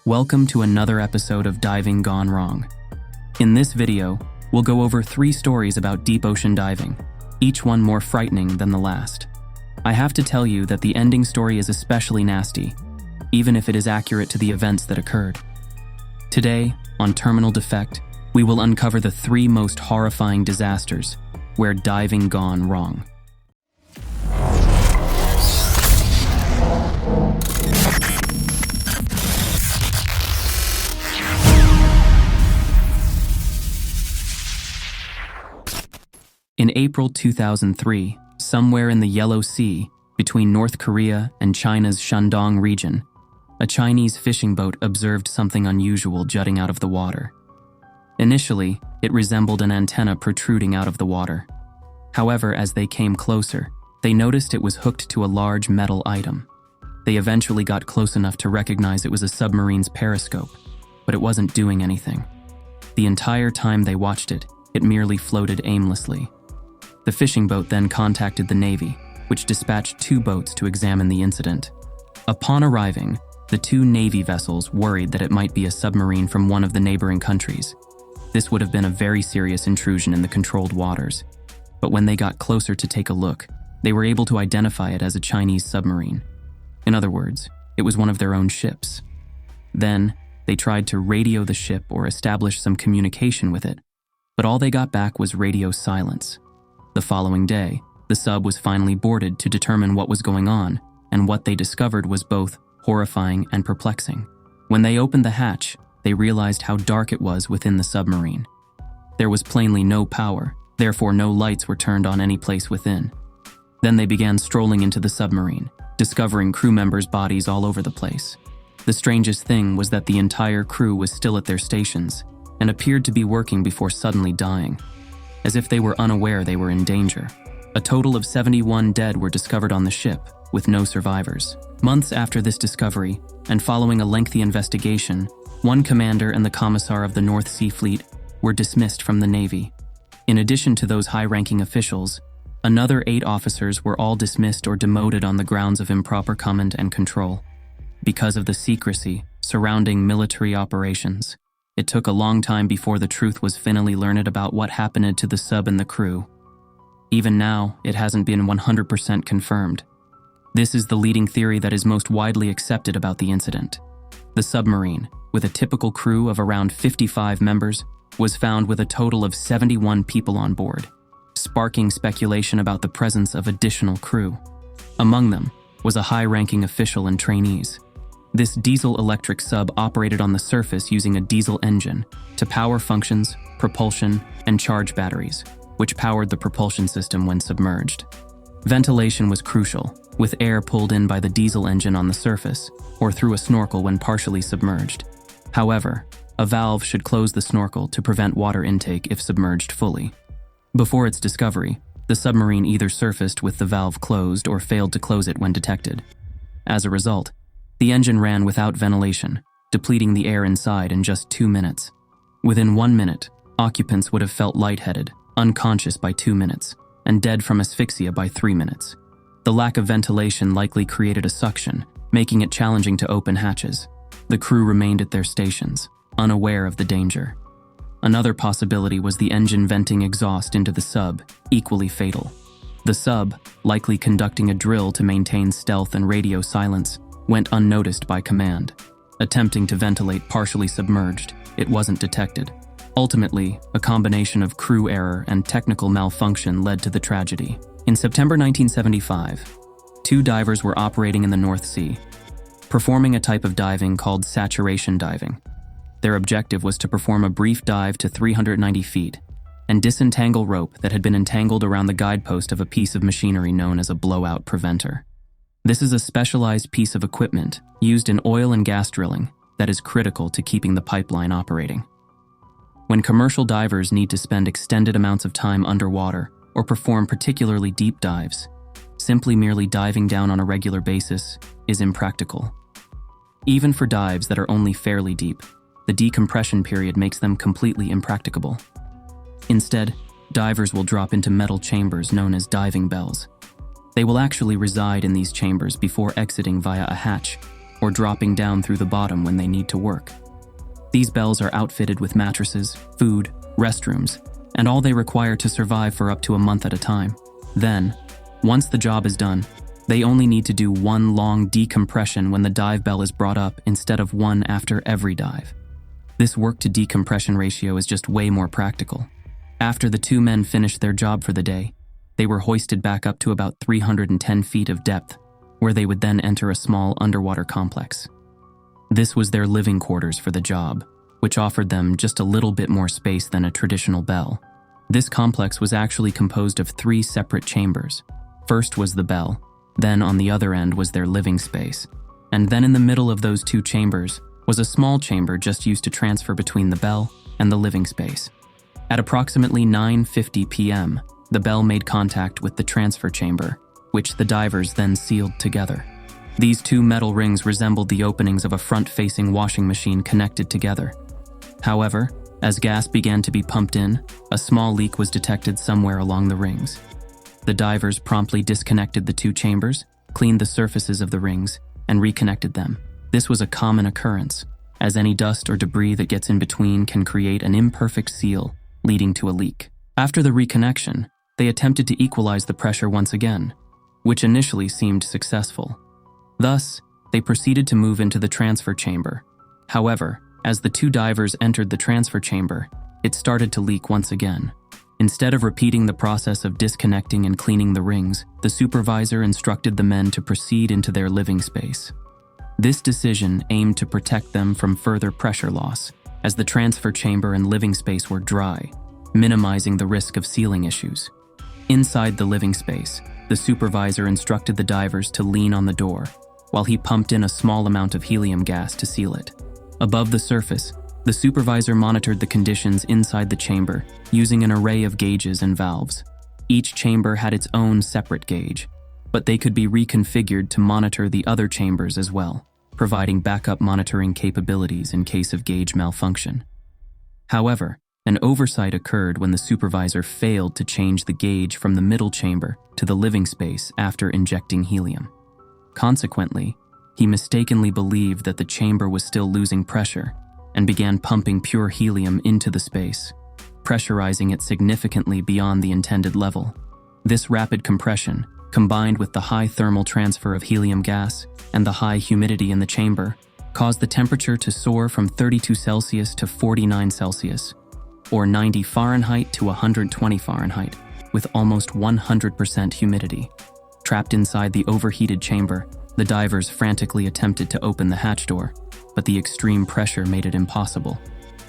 Welcome to another episode of Diving Gone Wrong. In this video, we'll go over 3 stories about deep ocean diving, each one more frightening than the last. I have to tell you that the ending story is especially nasty, even if it is accurate to the events that occurred. Today, on Terminal Defect, we will uncover the 3 most horrifying disasters where diving gone wrong. In April 2003, somewhere in the Yellow Sea, between North Korea and China's Shandong region, a Chinese fishing boat observed something unusual jutting out of the water. Initially, it resembled an antenna protruding out of the water. However, as they came closer, they noticed it was hooked to a large metal item. They eventually got close enough to recognize it was a submarine's periscope, but it wasn't doing anything. The entire time they watched it, it merely floated aimlessly. The fishing boat then contacted the Navy, which dispatched 2 boats to examine the incident. Upon arriving, the 2 Navy vessels worried that it might be a submarine from one of the neighboring countries. This would have been a very serious intrusion in the controlled waters. But when they got closer to take a look, they were able to identify it as a Chinese submarine. In other words, it was one of their own ships. Then, they tried to radio the ship or establish some communication with it, but all they got back was radio silence. The following day, the sub was finally boarded to determine what was going on, and what they discovered was both horrifying and perplexing. When they opened the hatch, they realized how dark it was within the submarine. There was plainly no power, therefore no lights were turned on any place within. Then they began strolling into the submarine, discovering crew members' bodies all over the place. The strangest thing was that the entire crew was still at their stations, and appeared to be working before suddenly dying, as if they were unaware they were in danger. A total of 71 dead were discovered on the ship, with no survivors. Months after this discovery, and following a lengthy investigation, one commander and the commissar of the North Sea Fleet were dismissed from the Navy. In addition to those high-ranking officials, another 8 officers were all dismissed or demoted on the grounds of improper command and control. Because of the secrecy surrounding military operations, it took a long time before the truth was finally learned about what happened to the sub and the crew. Even now, it hasn't been 100% confirmed. This is the leading theory that is most widely accepted about the incident. The submarine, with a typical crew of around 55 members, was found with a total of 71 people on board, sparking speculation about the presence of additional crew. Among them was a high-ranking official and trainees. This diesel-electric sub operated on the surface using a diesel engine to power functions, propulsion, and charge batteries, which powered the propulsion system when submerged. Ventilation was crucial, with air pulled in by the diesel engine on the surface or through a snorkel when partially submerged. However, a valve should close the snorkel to prevent water intake if submerged fully. Before its discovery, the submarine either surfaced with the valve closed or failed to close it when detected. As a result, the engine ran without ventilation, depleting the air inside in just 2 minutes. Within 1 minute, occupants would have felt lightheaded, unconscious by 2 minutes, and dead from asphyxia by 3 minutes. The lack of ventilation likely created a suction, making it challenging to open hatches. The crew remained at their stations, unaware of the danger. Another possibility was the engine venting exhaust into the sub, equally fatal. The sub, likely conducting a drill to maintain stealth and radio silence, went unnoticed by command. Attempting to ventilate partially submerged, it wasn't detected. Ultimately, a combination of crew error and technical malfunction led to the tragedy. In September 1975, 2 divers were operating in the North Sea, performing a type of diving called saturation diving. Their objective was to perform a brief dive to 390 feet and disentangle rope that had been entangled around the guidepost of a piece of machinery known as a blowout preventer. This is a specialized piece of equipment used in oil and gas drilling that is critical to keeping the pipeline operating. When commercial divers need to spend extended amounts of time underwater or perform particularly deep dives, simply merely diving down on a regular basis is impractical. Even for dives that are only fairly deep, the decompression period makes them completely impracticable. Instead, divers will drop into metal chambers known as diving bells. They will actually reside in these chambers before exiting via a hatch, or dropping down through the bottom when they need to work. These bells are outfitted with mattresses, food, restrooms, and all they require to survive for up to a month at a time. Then, once the job is done, they only need to do one long decompression when the dive bell is brought up instead of one after every dive. This work-to-decompression ratio is just way more practical. After the two men finished their job for the day, they were hoisted back up to about 310 feet of depth, where they would then enter a small underwater complex. This was their living quarters for the job, which offered them just a little bit more space than a traditional bell. This complex was actually composed of 3 separate chambers. First was the bell, then on the other end was their living space, and then in the middle of those 2 chambers was a small chamber just used to transfer between the bell and the living space. At approximately 9:50 p.m., the bell made contact with the transfer chamber, which the divers then sealed together. These 2 metal rings resembled the openings of a front-facing washing machine connected together. However, as gas began to be pumped in, a small leak was detected somewhere along the rings. The divers promptly disconnected the 2 chambers, cleaned the surfaces of the rings, and reconnected them. This was a common occurrence, as any dust or debris that gets in between can create an imperfect seal, leading to a leak. After the reconnection, they attempted to equalize the pressure once again, which initially seemed successful. Thus, they proceeded to move into the transfer chamber. However, as the 2 divers entered the transfer chamber, it started to leak once again. Instead of repeating the process of disconnecting and cleaning the rings, the supervisor instructed the men to proceed into their living space. This decision aimed to protect them from further pressure loss, as the transfer chamber and living space were dry, minimizing the risk of sealing issues. Inside the living space, the supervisor instructed the divers to lean on the door, while he pumped in a small amount of helium gas to seal it. Above the surface, the supervisor monitored the conditions inside the chamber using an array of gauges and valves. Each chamber had its own separate gauge, but they could be reconfigured to monitor the other chambers as well, providing backup monitoring capabilities in case of gauge malfunction. However, an oversight occurred when the supervisor failed to change the gauge from the middle chamber to the living space after injecting helium. Consequently, he mistakenly believed that the chamber was still losing pressure and began pumping pure helium into the space, pressurizing it significantly beyond the intended level. This rapid compression, combined with the high thermal transfer of helium gas and the high humidity in the chamber, caused the temperature to soar from 32 Celsius to 49 Celsius, or 90 Fahrenheit to 120 Fahrenheit, with almost 100% humidity. Trapped inside the overheated chamber, the divers frantically attempted to open the hatch door, but the extreme pressure made it impossible.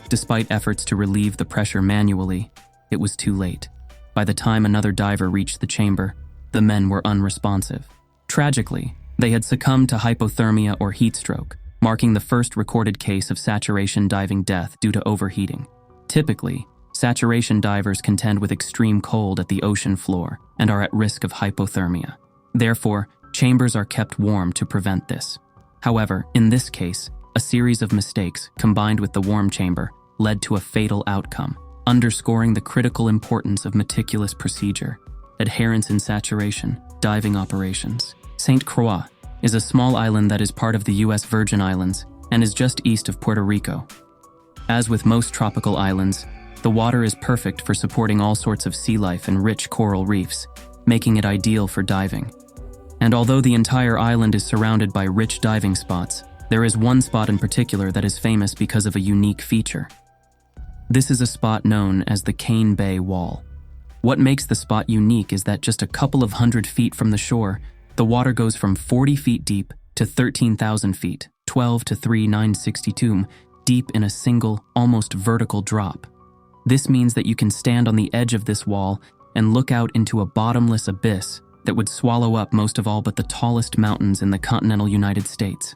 Despite efforts to relieve the pressure manually, it was too late. By the time another diver reached the chamber, the men were unresponsive. Tragically, they had succumbed to hypothermia or heat stroke, marking the first recorded case of saturation diving death due to overheating. Typically, saturation divers contend with extreme cold at the ocean floor and are at risk of hypothermia. Therefore, chambers are kept warm to prevent this. However, in this case, a series of mistakes, combined with the warm chamber, led to a fatal outcome, underscoring the critical importance of meticulous procedure, adherence in saturation, diving operations. St. Croix is a small island that is part of the U.S. Virgin Islands and is just east of Puerto Rico. As with most tropical islands, the water is perfect for supporting all sorts of sea life and rich coral reefs, making it ideal for diving. And although the entire island is surrounded by rich diving spots, there is one spot in particular that is famous because of a unique feature. This is a spot known as the Cane Bay Wall. What makes the spot unique is that just a couple of 100 feet from the shore, the water goes from 40 feet deep to 13,000 feet, 12 to 3,962, deep in a single, almost vertical drop. This means that you can stand on the edge of this wall and look out into a bottomless abyss that would swallow up most of all but the tallest mountains in the continental United States.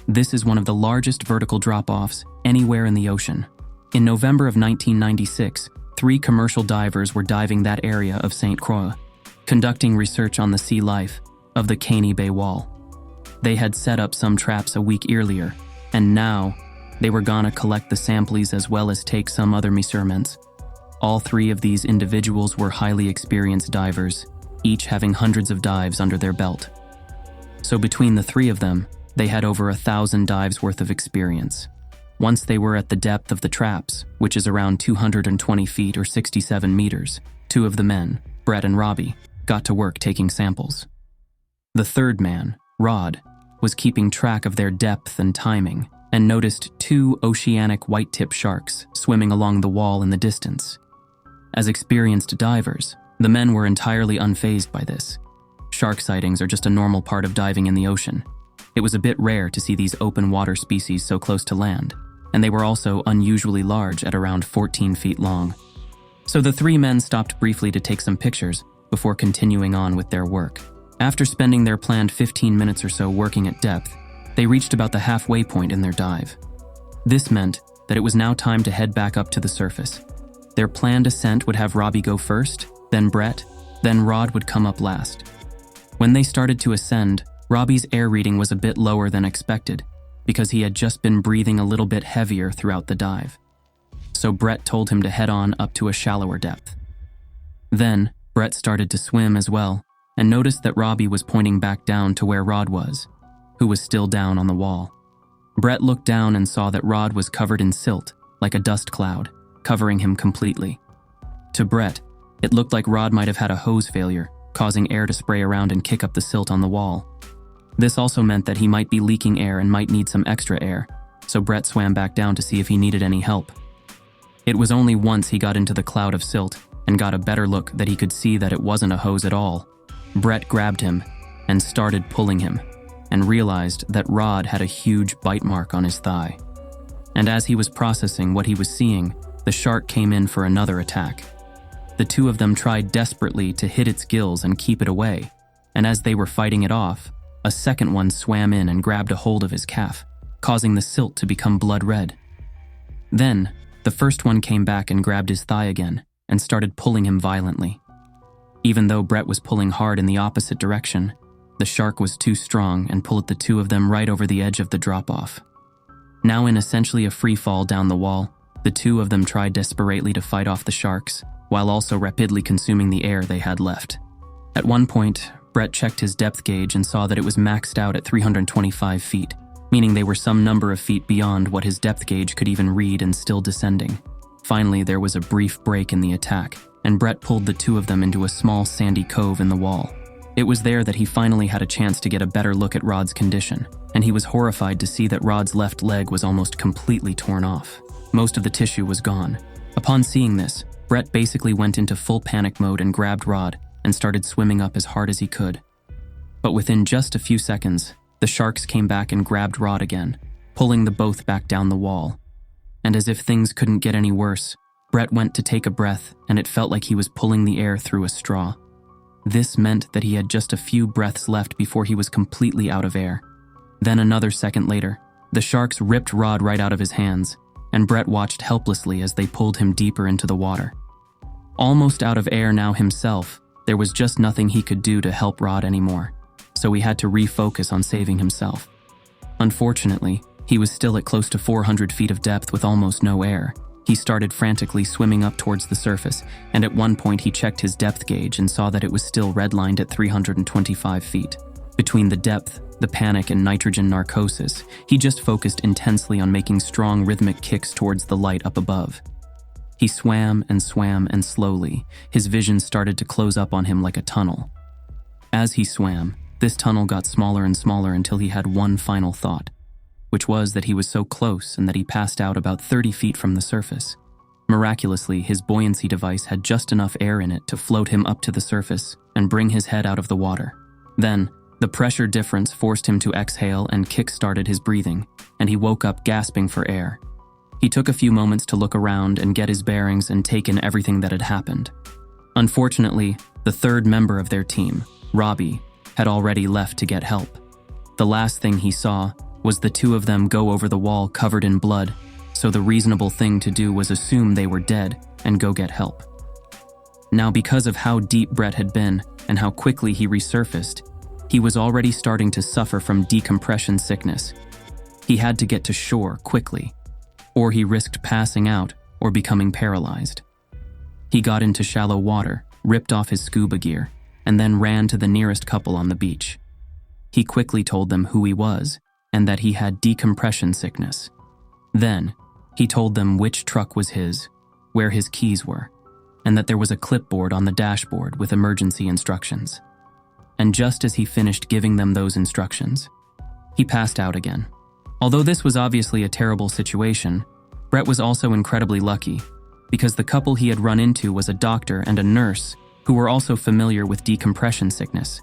This is one of the largest vertical drop-offs anywhere in the ocean. In November of 1996, 3 commercial divers were diving that area of St. Croix, conducting research on the sea life of the Cane Bay Wall. They had set up some traps a week earlier, and now they were gonna collect the samples as well as take some other measurements. All 3 of these individuals were highly experienced divers, each having hundreds of dives under their belt. So between the 3 of them, They had over 1,000 dives worth of experience. Once they were at the depth of the traps, which is around 220 feet or 67 meters, two of the men, Brett and Robbie, got to work taking samples. The third man, Rod, was keeping track of their depth and timing and noticed two oceanic white-tip sharks swimming along the wall in the distance. As experienced divers, the men were entirely unfazed by this. Shark sightings are just a normal part of diving in the ocean. It was a bit rare to see these open water species so close to land, and they were also unusually large at around 14 feet long. So the three men stopped briefly to take some pictures before continuing on with their work. After spending their planned 15 minutes or so working at depth, they reached about the halfway point in their dive. This meant that it was now time to head back up to the surface. Their planned ascent would have Robbie go first, then Brett, then Rod would come up last. When they started to ascend, Robbie's air reading was a bit lower than expected because he had just been breathing a little bit heavier throughout the dive. So Brett told him to head on up to a shallower depth. Then, Brett started to swim as well and noticed that Robbie was pointing back down to where Rod was, who was still down on the wall. Brett looked down and saw that Rod was covered in silt, like a dust cloud, covering him completely. To Brett, it looked like Rod might have had a hose failure, causing air to spray around and kick up the silt on the wall. This also meant that he might be leaking air and might need some extra air, so Brett swam back down to see if he needed any help. It was only once he got into the cloud of silt and got a better look that he could see that it wasn't a hose at all. Brett grabbed him and started pulling him, and realized that Rod had a huge bite mark on his thigh. And as he was processing what he was seeing, the shark came in for another attack. The two of them tried desperately to hit its gills and keep it away, and as they were fighting it off, a second one swam in and grabbed a hold of his calf, causing the silt to become blood red. Then, the first one came back and grabbed his thigh again and started pulling him violently. Even though Brett was pulling hard in the opposite direction, the shark was too strong and pulled the two of them right over the edge of the drop-off. Now in essentially a free fall down the wall, the two of them tried desperately to fight off the sharks, while also rapidly consuming the air they had left. At one point, Brett checked his depth gauge and saw that it was maxed out at 325 feet, meaning they were some number of feet beyond what his depth gauge could even read and still descending. Finally, there was a brief break in the attack, and Brett pulled the two of them into a small sandy cove in the wall. It was there that he finally had a chance to get a better look at Rod's condition, and he was horrified to see that Rod's left leg was almost completely torn off. Most of the tissue was gone. Upon seeing this, Brett basically went into full panic mode and grabbed Rod and started swimming up as hard as he could. But within just a few seconds, the sharks came back and grabbed Rod again, pulling the both back down the wall. And as if things couldn't get any worse, Brett went to take a breath and it felt like he was pulling the air through a straw. This meant that he had just a few breaths left before he was completely out of air. Then another second later, the sharks ripped Rod right out of his hands, and Brett watched helplessly as they pulled him deeper into the water. Almost out of air now himself, there was just nothing he could do to help Rod anymore, so he had to refocus on saving himself. Unfortunately, he was still at close to 400 feet of depth with almost no air. He started frantically swimming up towards the surface, and at one point he checked his depth gauge and saw that it was still redlined at 325 feet. Between the depth, the panic, and nitrogen narcosis, he just focused intensely on making strong rhythmic kicks towards the light up above. He swam, and slowly, his vision started to close up on him like a tunnel. As he swam, this tunnel got smaller and smaller until he had one final thought, which was that he was so close and that he passed out about 30 feet from the surface. Miraculously, his buoyancy device had just enough air in it to float him up to the surface and bring his head out of the water. Then, the pressure difference forced him to exhale and kick-started his breathing, and he woke up gasping for air. He took a few moments to look around and get his bearings and take in everything that had happened. Unfortunately, the third member of their team, Robbie, had already left to get help. The last thing he saw was the two of them go over the wall covered in blood, so the reasonable thing to do was assume they were dead and go get help. Now, because of how deep Brett had been and how quickly he resurfaced, he was already starting to suffer from decompression sickness. He had to get to shore quickly, or he risked passing out or becoming paralyzed. He got into shallow water, ripped off his scuba gear, and then ran to the nearest couple on the beach. He quickly told them who he was and that he had decompression sickness. Then, he told them which truck was his, where his keys were, and that there was a clipboard on the dashboard with emergency instructions. And just as he finished giving them those instructions, he passed out again. Although this was obviously a terrible situation, Brett was also incredibly lucky, because the couple he had run into was a doctor and a nurse who were also familiar with decompression sickness.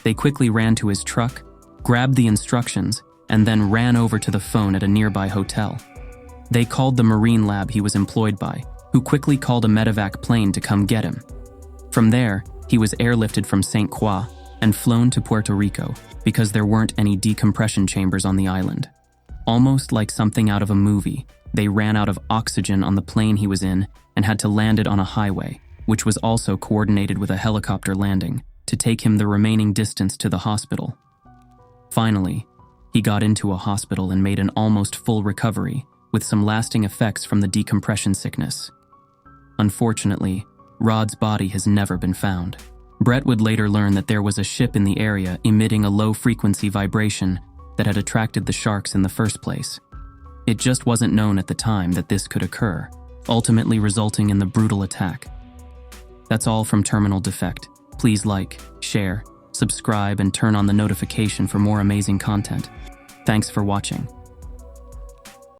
They quickly ran to his truck, grabbed the instructions, and then ran over to the phone at a nearby hotel. They called the Marine lab he was employed by, who quickly called a medevac plane to come get him. From there, he was airlifted from St. Croix and flown to Puerto Rico because there weren't any decompression chambers on the island. Almost like something out of a movie, they ran out of oxygen on the plane he was in and had to land it on a highway, which was also coordinated with a helicopter landing to take him the remaining distance to the hospital. Finally, he got into a hospital and made an almost full recovery with some lasting effects from the decompression sickness. Unfortunately, Rod's body has never been found. Brett would later learn that there was a ship in the area emitting a low-frequency vibration that had attracted the sharks in the first place. It just wasn't known at the time that this could occur, ultimately resulting in the brutal attack. That's all from Terminal Defect. Please like, share, subscribe, and turn on the notification for more amazing content. Thanks for watching.